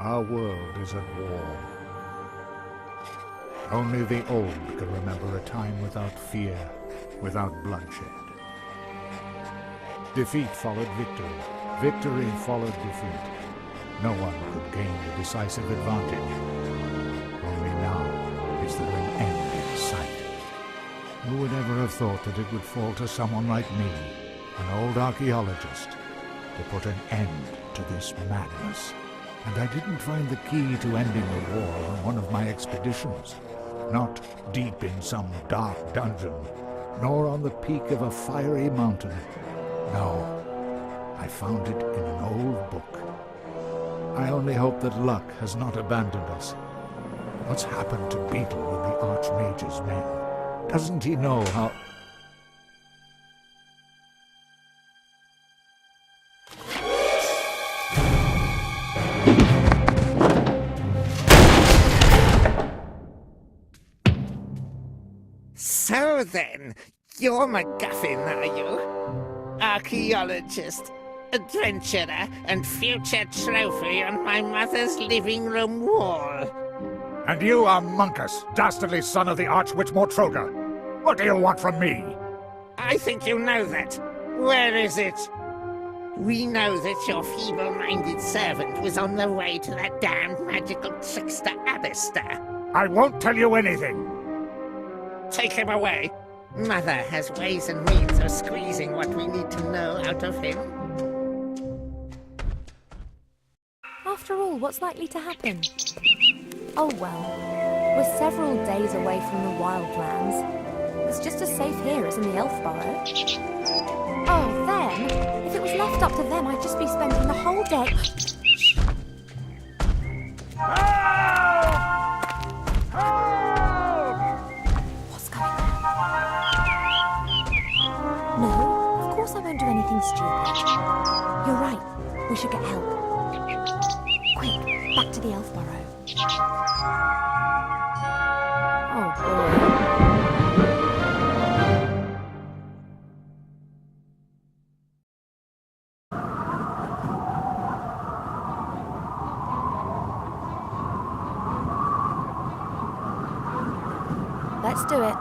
Our world is at war. Only the old can remember a time without fear, without bloodshed. Defeat followed victory. Victory followed defeat. No one could gain the decisive advantage. Only now is there an end in sight. Who would ever have thought that it would fall to someone like me, an old archaeologist, to put an end to this madness? And I didn't find the key to ending the war on one of my expeditions. Not deep in some dark dungeon, nor on the peak of a fiery mountain. No, I found it in an old book. I only hope that luck has not abandoned us. What's happened to Beetle and the Archmage's men? Doesn't he know how... So then, you're McGuffin, are you? Archaeologist, adventurer, and future trophy on my mother's living room wall. And you are Monkus, dastardly son of the Archwitch Mortroga. What do you want from me? I think you know that. Where is it? We know that your feeble-minded servant was on the way to that damned magical trickster Alistair. I won't tell you anything. Take him away. Mother has ways and means of squeezing what we need to know out of him. After all, what's likely to happen? Oh well, we're several days away from the wildlands. It's just as safe here as in the elf burrow. Oh, then, if it was left up to them, I'd just be spending the whole day... No, of course I won't do anything stupid. You're right, we should get help. Quick, back to the elf burrow. Oh boy. Let's do it.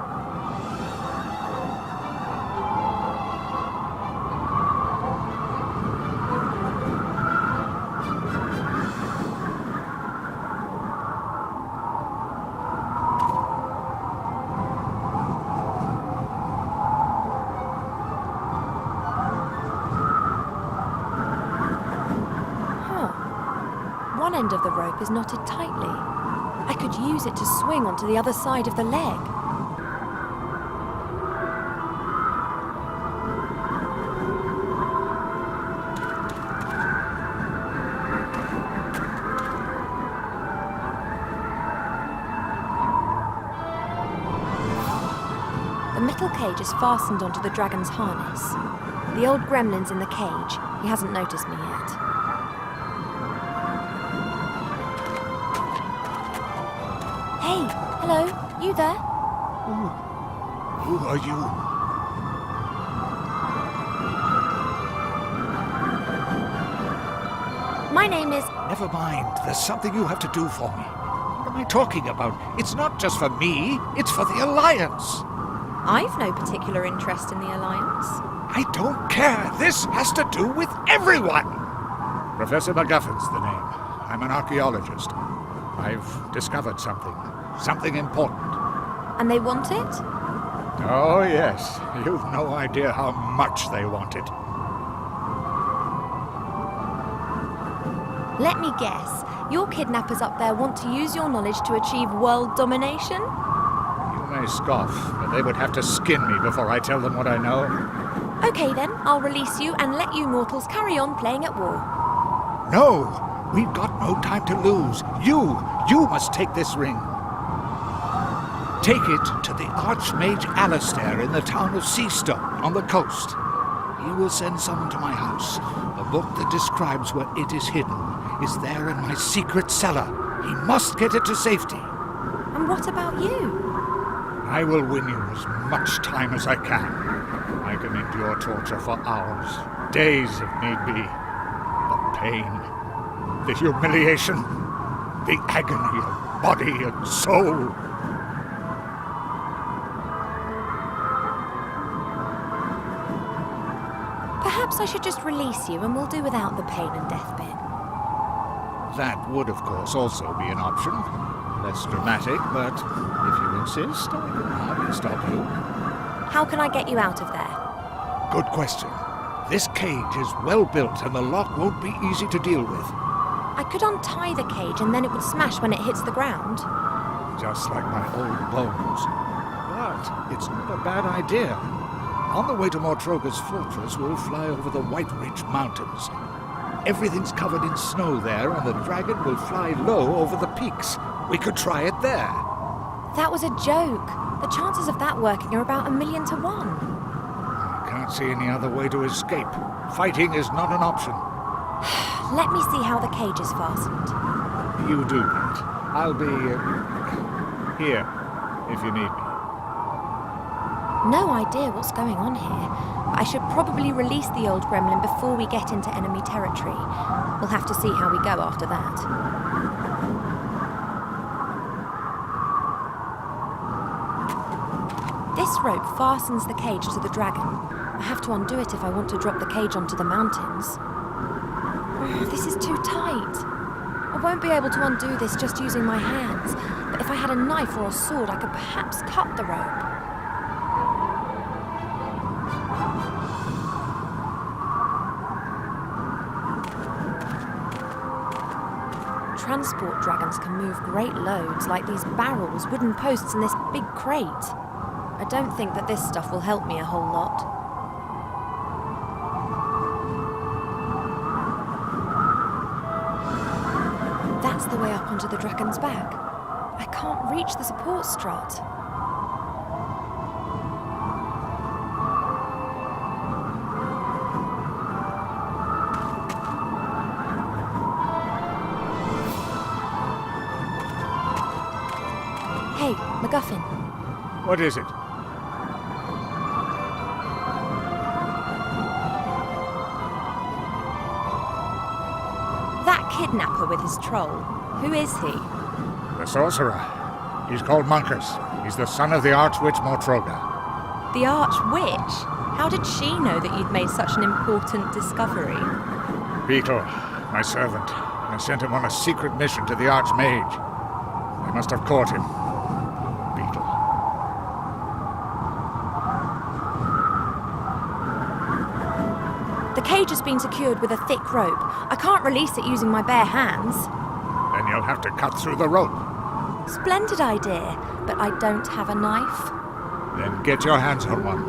One end of the rope is knotted tightly. I could use it to swing onto the other side of the leg. The metal cage is fastened onto the dragon's harness. The old gremlin's in the cage. He hasn't noticed me yet. Hey, hello, you there? Who are you? My name is... Never mind, there's something you have to do for me. What am I talking about? It's not just for me, it's for the Alliance. I've no particular interest in the Alliance. I don't care. This has to do with everyone. Professor McGuffin's the name. I'm an archaeologist. I've discovered something important. And they want it? Oh, yes. You've no idea how much they want it. Let me guess. Your kidnappers up there want to use your knowledge to achieve world domination? You may scoff, but they would have to skin me before I tell them what I know. Okay then, I'll release you and let you mortals carry on playing at war. No! We've got no time to lose. You must take this ring. Take it to the Archmage Alistair in the town of Seastone on the coast. He will send someone to my house. A book that describes where it is hidden is there in my secret cellar. He must get it to safety. And what about you? I will win you as much time as I can. I can endure torture for hours, days if need be. The pain, the humiliation. The agony of body and soul. Perhaps I should just release you and we'll do without the pain and death bit. That would, of course, also be an option. Less dramatic, but if you insist, I can hardly stop you. How can I get you out of there? Good question. This cage is well built and the lock won't be easy to deal with. I could untie the cage and then it would smash when it hits the ground. Just like my old bones. But it's not a bad idea. On the way to Mortroga's fortress, we'll fly over the White Ridge Mountains. Everything's covered in snow there, and the dragon will fly low over the peaks. We could try it there. That was a joke. The chances of that working are about 1,000,000 to 1. I can't see any other way to escape. Fighting is not an option. Let me see how the cage is fastened. You do that. I'll be here if you need me. No idea what's going on here. I should probably release the old gremlin before we get into enemy territory. We'll have to see how we go after that. This rope fastens the cage to the dragon. I have to undo it if I want to drop the cage onto the mountains. This is too tight. I won't be able to undo this just using my hands, but if I had a knife or a sword, I could perhaps cut the rope. Transport dragons can move great loads, like these barrels, wooden posts, and this big crate. I don't think that this stuff will help me a whole lot. That's the way up onto the dragon's back. I can't reach the support strut. Hey, McGuffin. What is it? That kidnapper with his troll, who is he? The sorcerer. He's called Monkus. He's the son of the Archwitch Mortroga. The Archwitch? How did she know that you'd made such an important discovery? Beetle, my servant. I sent him on a secret mission to the Archmage. They must have caught him. Beetle. The cage has been secured with a thick rope. I can't release it using my bare hands. Then you'll have to cut through the rope. Splendid idea, but I don't have a knife. Then get your hands on one.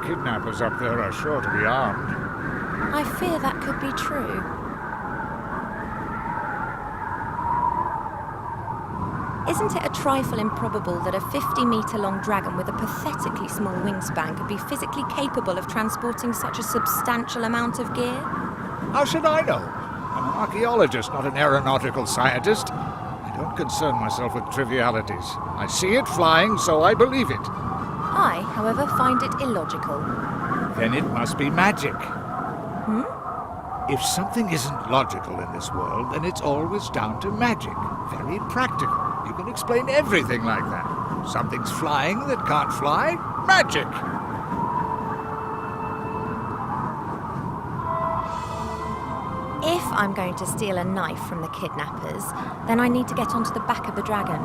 Kidnappers up there are sure to be armed. I fear that could be true. Isn't it a trifle improbable that a 50-metre-long dragon with a pathetically small wingspan could be physically capable of transporting such a substantial amount of gear? How should I know? I'm an archaeologist, not an aeronautical scientist. I don't concern myself with trivialities. I see it flying, so I believe it. I, however, find it illogical. Then it must be magic. Hmm? If something isn't logical in this world, then it's always down to magic. Very practical. You can explain everything like that. Something's flying that can't fly? Magic! If I'm going to steal a knife from the kidnappers, then I need to get onto the back of the dragon.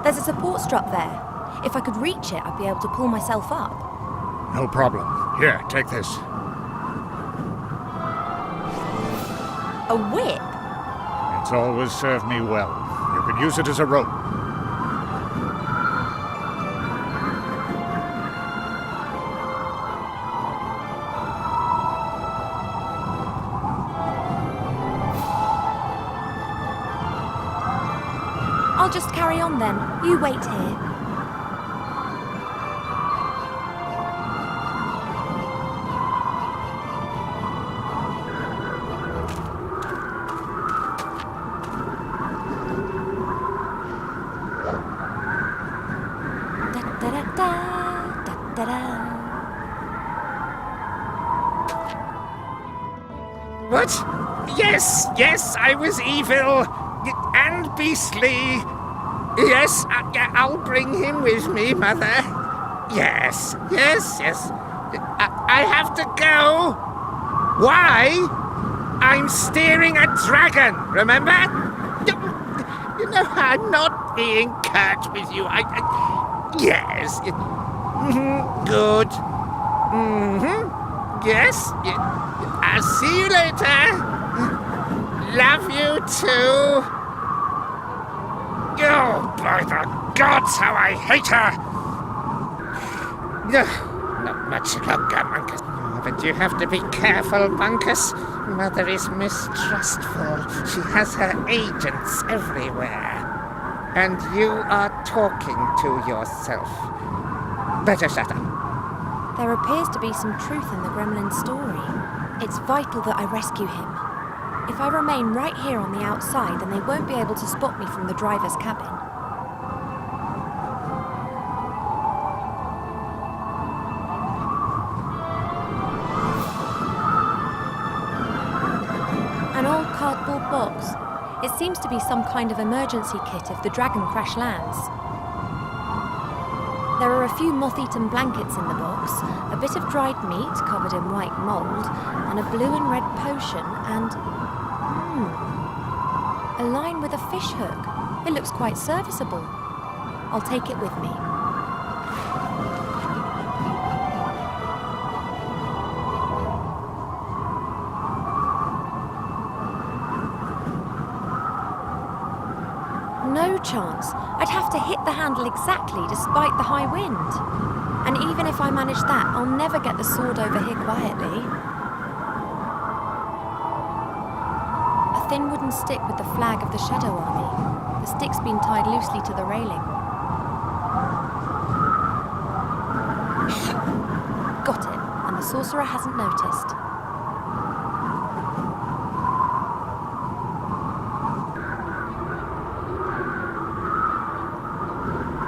There's a support strut there. If I could reach it, I'd be able to pull myself up. No problem. Here, take this. A whip? It's always served me well. You can use it as a rope. I'll just carry on then. You wait here. What? Yes, I was evil. And beastly. Yes, I'll bring him with me, Mother. Yes. I have to go. Why? I'm steering a dragon, remember? You know, I'm not being curt with you. Yes. Good. Yes. I'll see you later. Love you too. Oh, by the gods, how I hate her! No, not much longer, Bunkus. But you have to be careful, Bunkus. Mother is mistrustful. She has her agents everywhere. And you are talking to yourself. Better shut up. There appears to be some truth in the gremlin story. It's vital that I rescue him. If I remain right here on the outside, then they won't be able to spot me from the driver's cabin. An old cardboard box. It seems to be some kind of emergency kit if the dragon crash lands. There are a few moth-eaten blankets in the box, a bit of dried meat covered in white mould, and a blue and red potion, and a line with a fish hook. It looks quite serviceable. I'll take it with me. No chance. I'd have to hit the handle exactly despite the high wind. And even if I manage that, I'll never get the sword over here quietly. A thin wooden stick with the flag of the Shadow Army. The stick's been tied loosely to the railing. Got it, and the sorcerer hasn't noticed.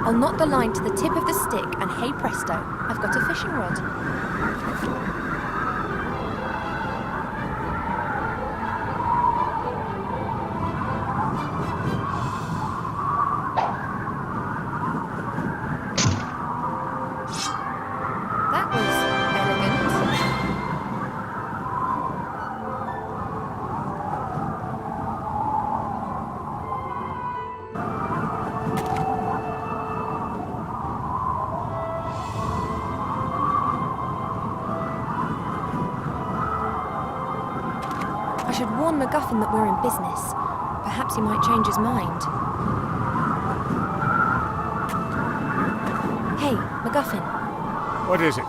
I'll knot the line to the tip of the stick, and hey presto, I've got a fishing rod. That was elegant. I should warn McGuffin that we're in business. Perhaps he might change his mind. Hey, McGuffin. What is it?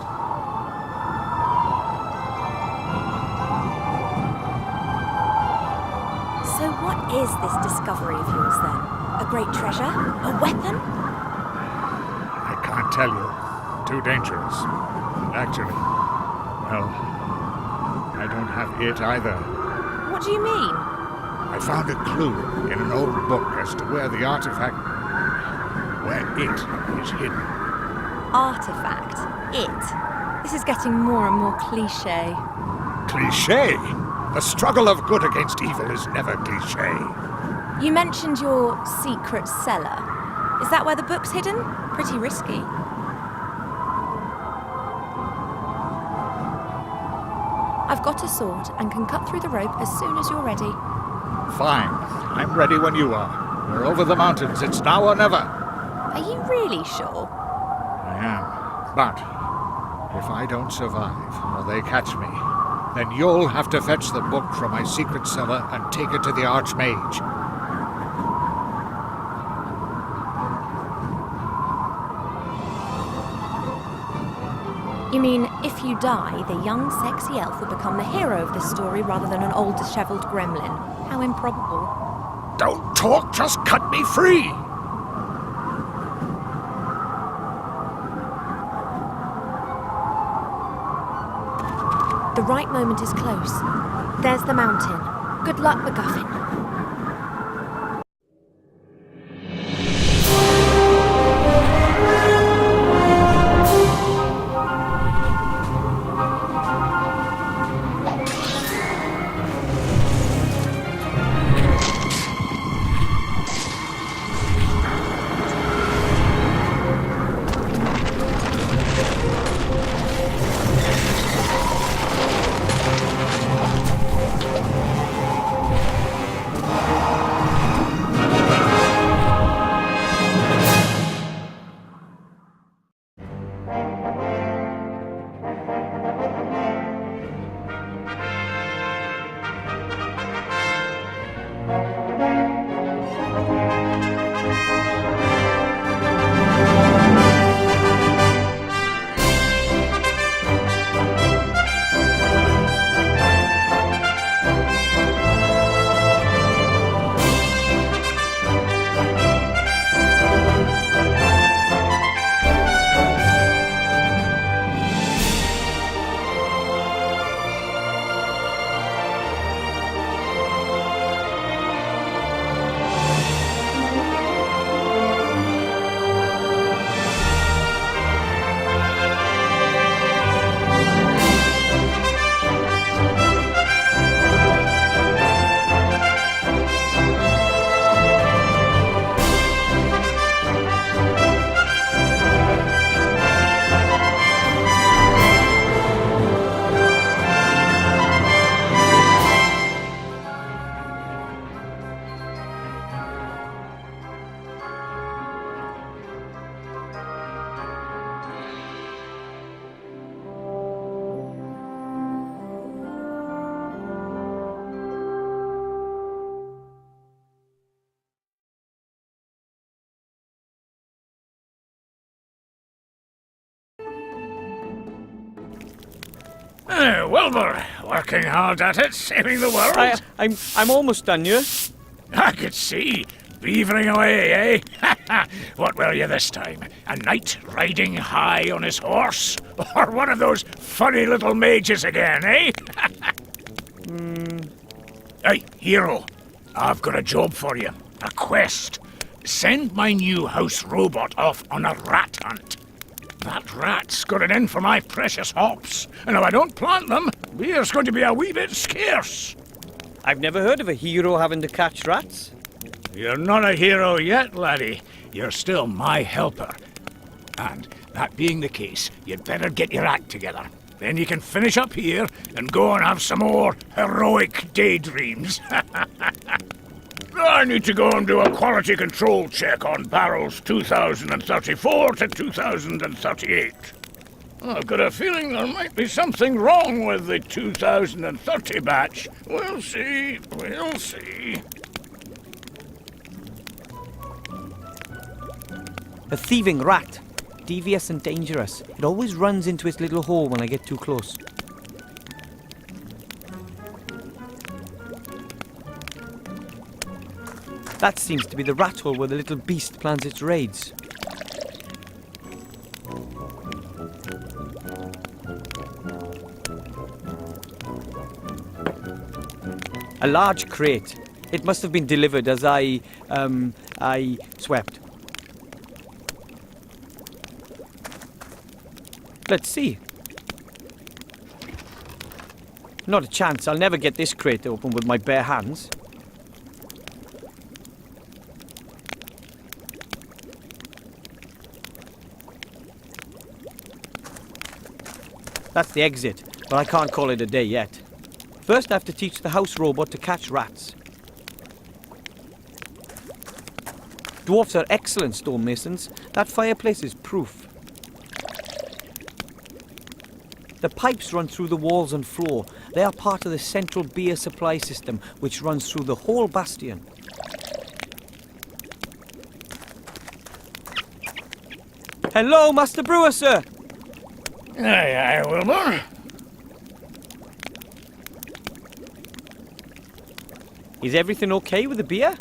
So what is this discovery of yours then? A great treasure? A weapon? I can't tell you. Too dangerous. Actually, well, I don't have it either. What do you mean? I found a clue in an old book as to where the artifact... where it is hidden. Artifact. It. This is getting more and more cliché. Cliché? The struggle of good against evil is never cliché. You mentioned your secret cellar. Is that where the book's hidden? Pretty risky. I've got a sword and can cut through the rope as soon as you're ready. Fine. I'm ready when you are. We're over the mountains. It's now or never. Are you really sure? I am. But if I don't survive, or they catch me, then you'll have to fetch the book from my secret cellar and take it to the Archmage. You mean, if you die, the young, sexy elf will become the hero of this story rather than an old, disheveled gremlin? How improbable. Don't talk, just cut me free! The right moment is close. There's the mountain. Good luck, McGuffin. Wilbur, working hard at it, saving the world. I'm almost done, yeah? I could see. Beavering away, eh? What were you this time? A knight riding high on his horse? Or one of those funny little mages again, eh? Hey, hero. I've got a job for you. A quest. Send my new house robot off on a rat hunt. That rat's got it in for my precious hops. And if I don't plant them, beer's going to be a wee bit scarce. I've never heard of a hero having to catch rats. You're not a hero yet, laddie. You're still my helper. And that being the case, you'd better get your act together. Then you can finish up here and go and have some more heroic daydreams. I need to go and do a quality control check on barrels 2034 to 2038. I've got a feeling there might be something wrong with the 2030 batch. We'll see, we'll see. A thieving rat. Devious and dangerous. It always runs into its little hole when I get too close. That seems to be the rat hole where the little beast plans its raids. A large crate. It must have been delivered as I swept. Let's see. Not a chance. I'll never get this crate open with my bare hands. That's the exit, but I can't call it a day yet. First I have to teach the house robot to catch rats. Dwarfs are excellent stonemasons. That fireplace is proof. The pipes run through the walls and floor. They are part of the central beer supply system, which runs through the whole bastion. Hello, Master Brewer, sir! Aye, Wilbur. Is everything okay with the beer?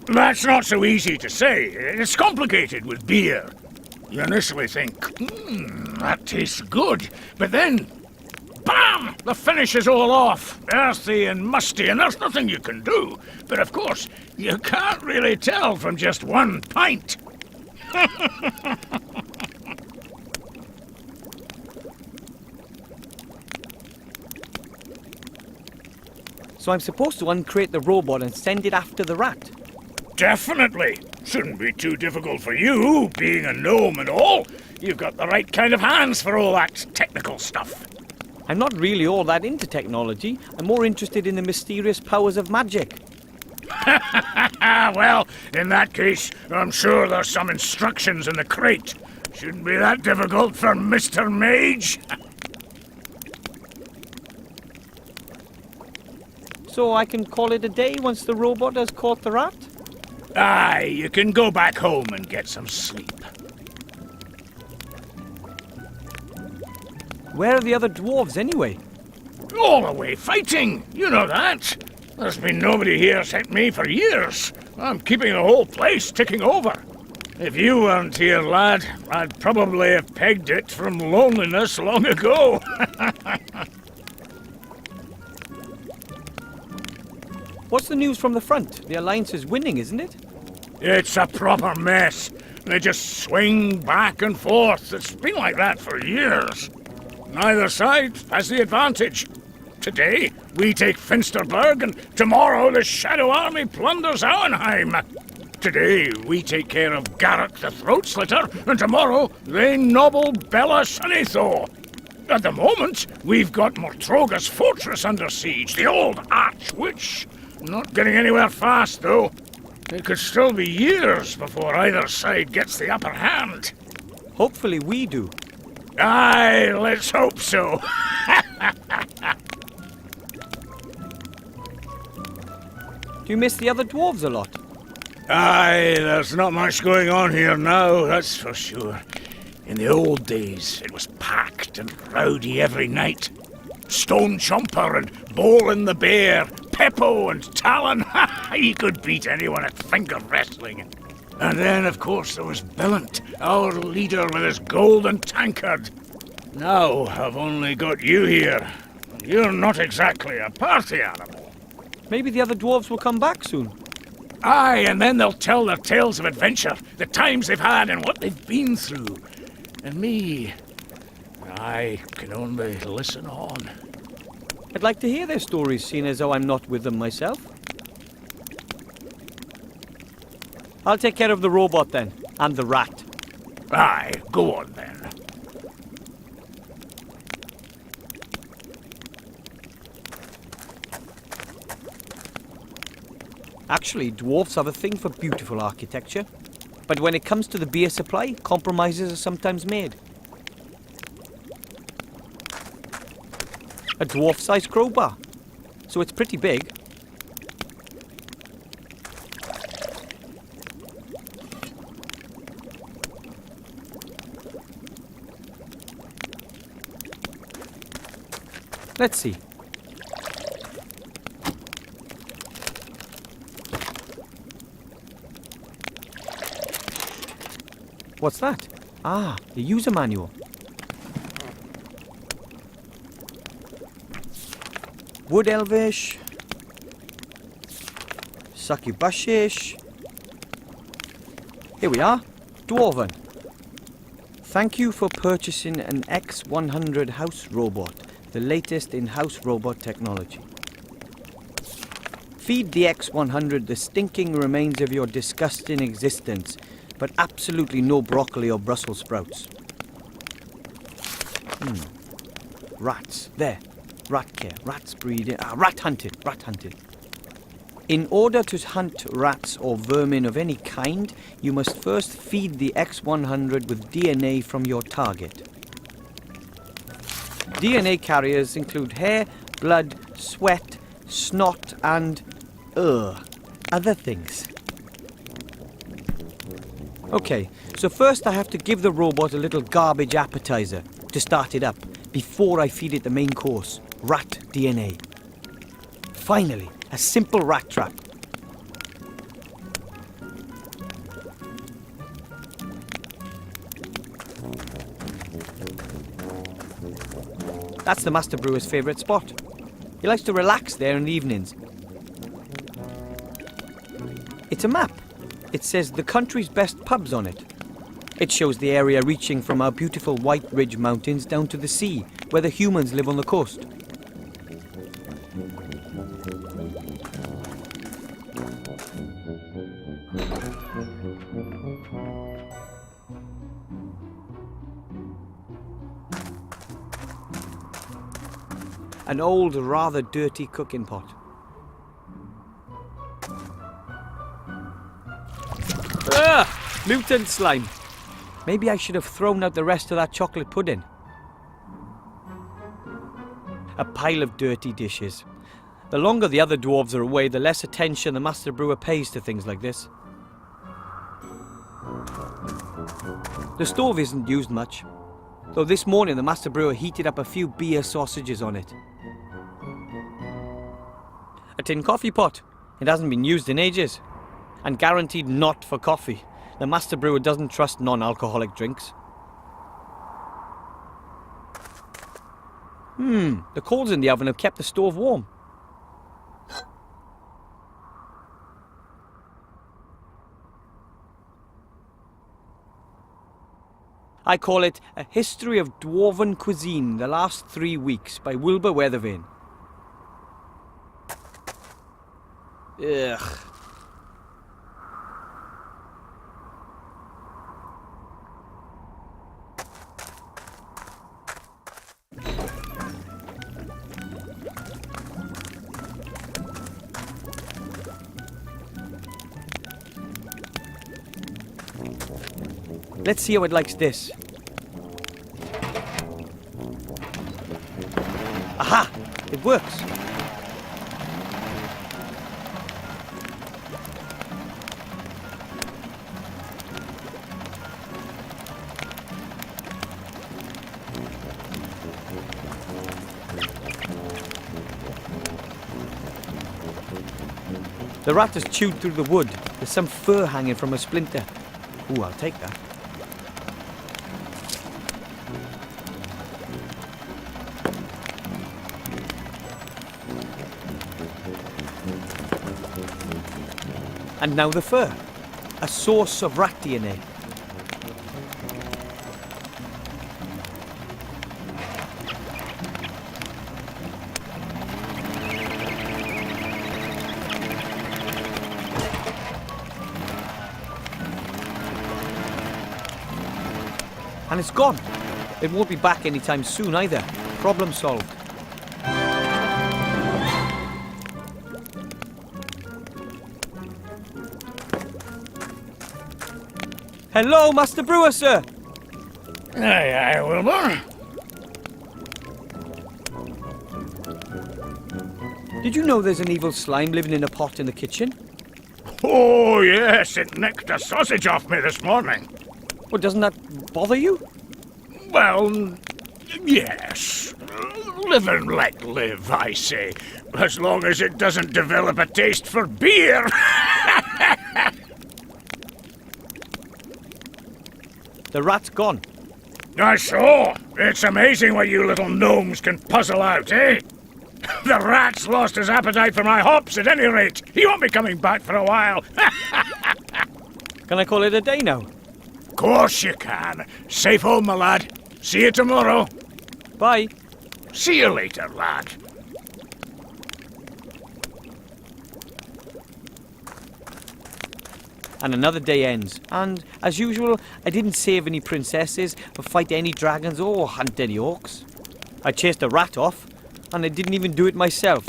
That's not so easy to say. It's complicated with beer. You initially think, that tastes good. But then, bam! The finish is all off. Earthy and musty, and there's nothing you can do. But of course, you can't really tell from just one pint. So I'm supposed to uncrate the robot and send it after the rat? Definitely. Shouldn't be too difficult for you, being a gnome and all. You've got the right kind of hands for all that technical stuff. I'm not really all that into technology. I'm more interested in the mysterious powers of magic. Well, in that case, I'm sure there's some instructions in the crate. Shouldn't be that difficult for Mr. Mage. So I can call it a day once the robot has caught the rat? Aye, you can go back home and get some sleep. Where are the other dwarves anyway? All away fighting, you know that. There's been nobody here except me for years. I'm keeping the whole place ticking over. If you weren't here, lad, I'd probably have pegged it from loneliness long ago. What's the news from the front? The Alliance is winning, isn't it? It's a proper mess. They just swing back and forth. It's been like that for years. Neither side has the advantage. Today, we take Finsterberg, and tomorrow the Shadow Army plunders Auenheim. Today, we take care of Garrett the Throat Slitter, and tomorrow they nobble Bella Sunnithaw. At the moment, we've got Mortroga's fortress under siege, the old Archwitch. Not getting anywhere fast, though. It could still be years before either side gets the upper hand. Hopefully we do. Aye, let's hope so. Do you miss the other dwarves a lot? Aye, there's not much going on here now, that's for sure. In the old days, it was packed and rowdy every night. Stone Chomper and Bolin the Bear, Peppo and Talon. He could beat anyone at finger wrestling. And then, of course, there was Billant, our leader with his golden tankard. Now I've only got you here. You're not exactly a party animal. Maybe the other dwarves will come back soon. Aye, and then they'll tell their tales of adventure, the times they've had and what they've been through. And me, I can only listen on. I'd like to hear their stories, seeing as though I'm not with them myself. I'll take care of the robot then, and the rat. Aye, go on then. Actually, dwarves have a thing for beautiful architecture. But when it comes to the beer supply, compromises are sometimes made. A dwarf-sized crowbar. So it's pretty big. Let's see. What's that? Ah, the user manual. Wood Elvish. Succubushish. Here we are. Dwarven. Thank you for purchasing an X100 house robot, the latest in house robot technology. Feed the X100 the stinking remains of your disgusting existence, but absolutely no broccoli or Brussels sprouts. Rats. There. Rat care. Rats breeding. Rat hunted. Rat hunted. In order to hunt rats or vermin of any kind, you must first feed the X100 with DNA from your target. DNA carriers include hair, blood, sweat, snot, and other things. Okay, so first I have to give the robot a little garbage appetizer to start it up before I feed it the main course, rat DNA. Finally, a simple rat trap. That's the Master Brewer's favourite spot. He likes to relax there in the evenings. It's a map. It says the country's best pubs on it. It shows the area reaching from our beautiful White Ridge Mountains down to the sea, where the humans live on the coast. An old, rather dirty cooking pot. Mutant slime. Maybe I should have thrown out the rest of that chocolate pudding. A pile of dirty dishes. The longer the other dwarves are away, the less attention the Master Brewer pays to things like this. The stove isn't used much, though this morning the Master Brewer heated up a few beer sausages on it. A tin coffee pot. It hasn't been used in ages, and guaranteed not for coffee. The Master Brewer doesn't trust non-alcoholic drinks. The coals in the oven have kept the stove warm. I call it A History of Dwarven Cuisine, the Last 3 Weeks by Wilbur Weathervane. Ugh. Let's see how it likes this. Aha! It works. The rat has chewed through the wood. There's some fur hanging from a splinter. Ooh, I'll take that. And now the fur. A source of rat DNA. And it's gone. It won't be back anytime soon either. Problem solved. Hello, Master Brewer, sir. Aye, aye, Wilbur. Did you know there's an evil slime living in a pot in the kitchen? Oh, yes, it nicked a sausage off me this morning. Well, doesn't that bother you? Well, yes. Live and let live, I say. As long as it doesn't develop a taste for beer. The rat's gone. I saw. It's amazing what you little gnomes can puzzle out, eh? The rat's lost his appetite for my hops at any rate. He won't be coming back for a while. Can I call it a day now? Course you can. Safe home, my lad. See you tomorrow. Bye. See you later, lad. And another day ends. And, as usual, I didn't save any princesses, or fight any dragons, or hunt any orcs. I chased a rat off, and I didn't even do it myself.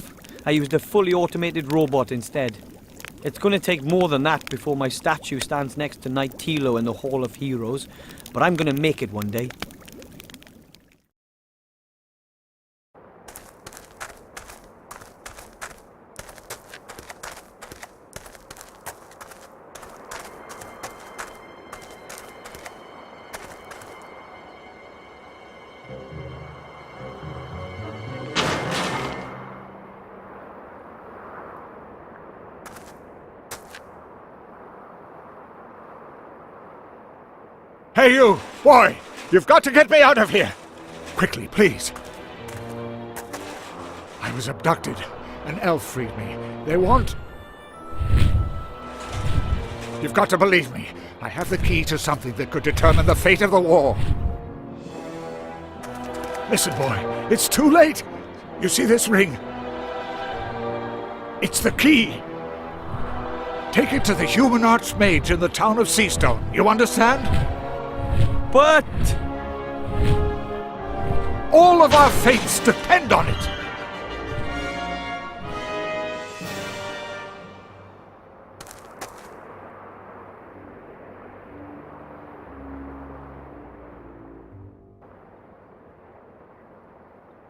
I used a fully automated robot instead. It's going to take more than that before my statue stands next to Knight Tilo in the Hall of Heroes, but I'm going to make it one day. Hey, you! Boy! You've got to get me out of here! Quickly, please. I was abducted. An elf freed me. They want... You've got to believe me. I have the key to something that could determine the fate of the war. Listen, boy. It's too late. You see this ring? It's the key. Take it to the human archmage in the town of Seastone. You understand? But... all of our fates depend on it!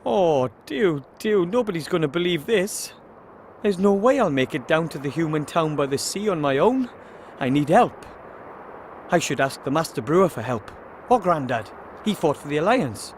oh, dear, nobody's going to believe this. There's no way I'll make it down to the human town by the sea on my own. I need help. I should ask the Master Brewer for help. Or Grandad. He fought for the Alliance.